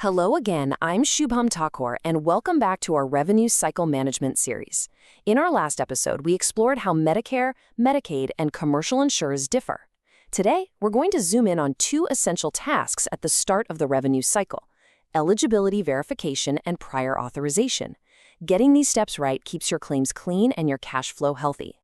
Hello again, I'm Shubham Thakur, and welcome back to our Revenue Cycle Management series. In our last episode, we explored how Medicare, Medicaid, and commercial insurers differ. Today, we're going to zoom in on two essential tasks at the start of the revenue cycle: eligibility verification and prior authorization. Getting these steps right keeps your claims clean and your cash flow healthy.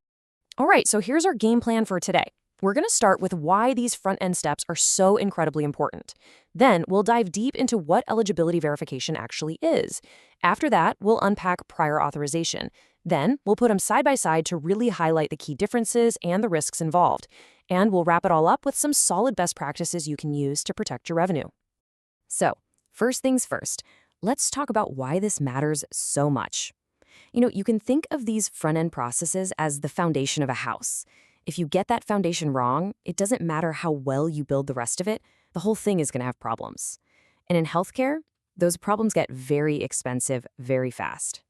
All right, so here's our game plan for today. We're going to start with why these front-end steps are so incredibly important. Then we'll dive deep into what eligibility verification actually is. After that, we'll unpack prior authorization. Then we'll put them side by side to really highlight the key differences and the risks involved. And we'll wrap it all up with some solid best practices you can use to protect your revenue. So, first things first, let's talk about why this matters so much. You can think of these front-end processes as the foundation of a house. If you get that foundation wrong, it doesn't matter how well you build the rest of it, the whole thing is going to have problems. And in healthcare, those problems get very expensive very fast.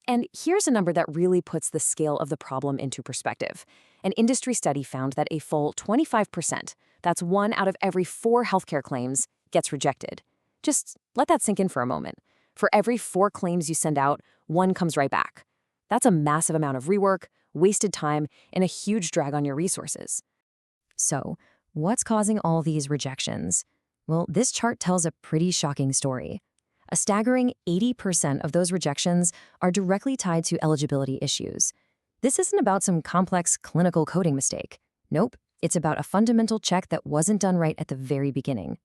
And here's a number that really puts the scale of the problem into perspective. An industry study found that a full 25%, that's 1 out of every 4 healthcare claims, gets rejected. Just let that sink in for a moment. For every 4 claims you send out, 1 comes right back. That's a massive amount of rework, wasted time, and a huge drag on your resources. So, what's causing all these rejections? Well, this chart tells a pretty shocking story. A staggering 80% of those rejections are directly tied to eligibility issues. This isn't about some complex clinical coding mistake. Nope, it's about a fundamental check that wasn't done right at the very beginning.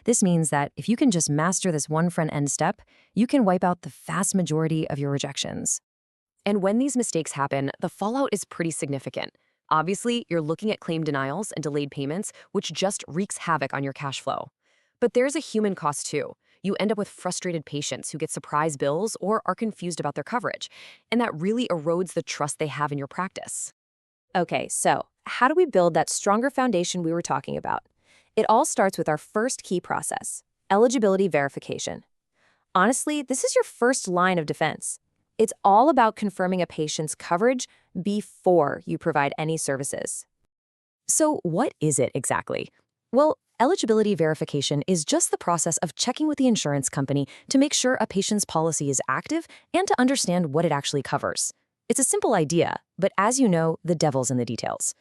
This means that if you can just master this one front-end step, you can wipe out the vast majority of your rejections. And when these mistakes happen, the fallout is pretty significant. Obviously, you're looking at claim denials and delayed payments, which just wreaks havoc on your cash flow. But there's a human cost too. You end up with frustrated patients who get surprise bills or are confused about their coverage, and that really erodes the trust they have in your practice. Okay, so how do we build that stronger foundation we were talking about? It all starts with our first key process, eligibility verification. Honestly, this is your first line of defense. It's all about confirming a patient's coverage before you provide any services. So what is it exactly? Well, eligibility verification is just the process of checking with the insurance company to make sure a patient's policy is active and to understand what it actually covers. It's a simple idea, but as you know, the devil's in the details.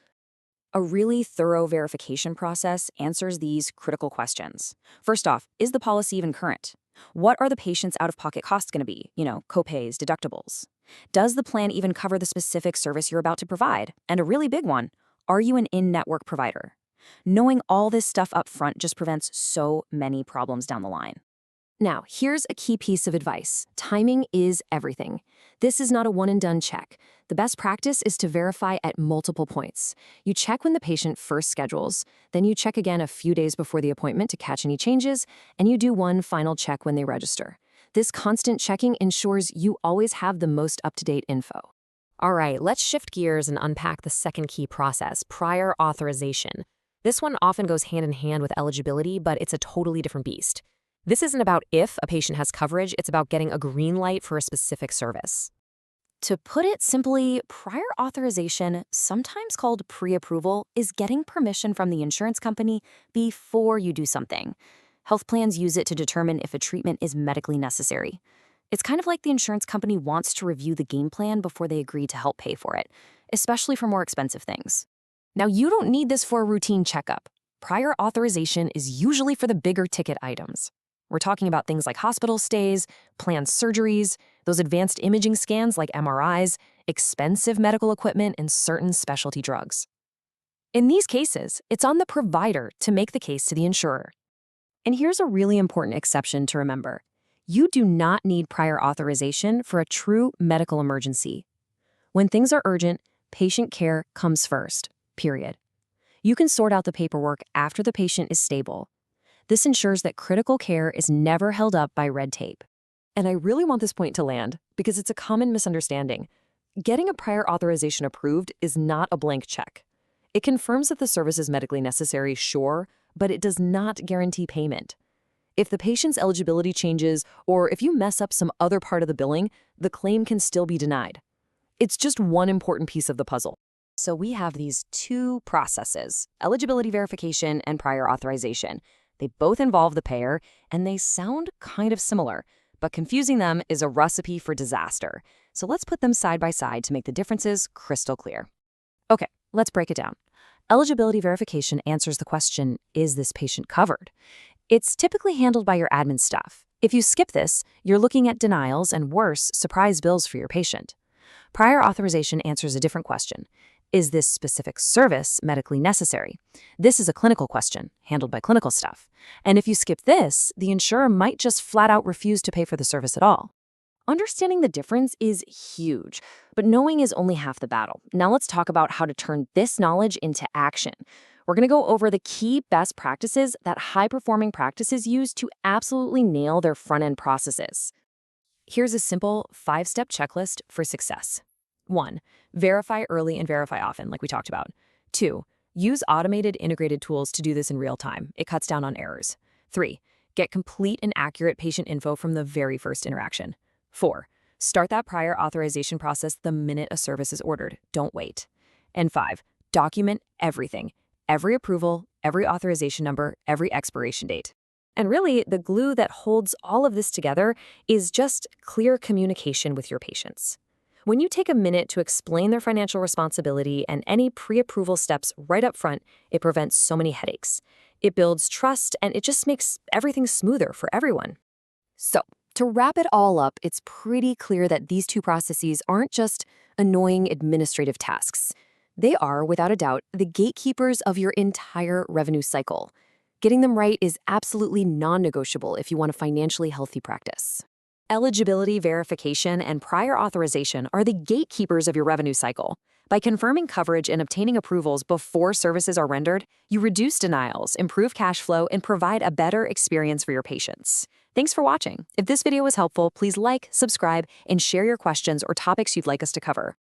A really thorough verification process answers these critical questions. First off, is the policy even current? What are the patient's out-of-pocket costs going to be? Copays, deductibles. Does the plan even cover the specific service you're about to provide? And a really big one, are you an in-network provider? Knowing all this stuff up front just prevents so many problems down the line. Now, here's a key piece of advice. Timing is everything. This is not a one-and-done check. The best practice is to verify at multiple points. You check when the patient first schedules, then you check again a few days before the appointment to catch any changes, and you do one final check when they register. This constant checking ensures you always have the most up-to-date info. All right, let's shift gears and unpack the second key process, prior authorization. This one often goes hand in hand with eligibility, but it's a totally different beast. This isn't about if a patient has coverage, it's about getting a green light for a specific service. To put it simply, prior authorization, sometimes called pre-approval, is getting permission from the insurance company before you do something. Health plans use it to determine if a treatment is medically necessary. It's kind of like the insurance company wants to review the game plan before they agree to help pay for it, especially for more expensive things. Now, you don't need this for a routine checkup. Prior authorization is usually for the bigger ticket items. We're talking about things like hospital stays, planned surgeries, those advanced imaging scans like MRIs, expensive medical equipment, and certain specialty drugs. In these cases, it's on the provider to make the case to the insurer. And here's a really important exception to remember. You do not need prior authorization for a true medical emergency. When things are urgent, patient care comes first, period. You can sort out the paperwork after the patient is stable. This ensures that critical care is never held up by red tape. And I really want this point to land because it's a common misunderstanding. Getting a prior authorization approved is not a blank check. It confirms that the service is medically necessary, sure, but it does not guarantee payment. If the patient's eligibility changes or if you mess up some other part of the billing, the claim can still be denied. It's just one important piece of the puzzle. So we have these two processes, eligibility verification and prior authorization. They both involve the payer, and they sound kind of similar, but confusing them is a recipe for disaster. So let's put them side by side to make the differences crystal clear. Okay, let's break it down. Eligibility verification answers the question, is this patient covered? It's typically handled by your admin staff. If you skip this, you're looking at denials and worse, surprise bills for your patient. Prior authorization answers a different question. Is this specific service medically necessary? This is a clinical question, handled by clinical staff. And if you skip this, the insurer might just flat out refuse to pay for the service at all. Understanding the difference is huge, but knowing is only half the battle. Now let's talk about how to turn this knowledge into action. We're going to go over the key best practices that high-performing practices use to absolutely nail their front-end processes. Here's a simple 5-step checklist for success. 1. Verify early and verify often, like we talked about. 2. Use automated integrated tools to do this in real time. It cuts down on errors. 3. Get complete and accurate patient info from the very first interaction. 4. Start that prior authorization process the minute a service is ordered. Don't wait. And 5. Document everything. Every approval, every authorization number, every expiration date. And really, the glue that holds all of this together is just clear communication with your patients. When you take a minute to explain their financial responsibility and any pre-approval steps right up front, it prevents so many headaches. It builds trust, and it just makes everything smoother for everyone. So, to wrap it all up, it's pretty clear that these two processes aren't just annoying administrative tasks. They are, without a doubt, the gatekeepers of your entire revenue cycle. Getting them right is absolutely non-negotiable if you want a financially healthy practice. Eligibility verification and prior authorization are the gatekeepers of your revenue cycle. By confirming coverage and obtaining approvals before services are rendered, you reduce denials, improve cash flow, and provide a better experience for your patients. Thanks for watching. If this video was helpful, please like, subscribe, and share your questions or topics you'd like us to cover.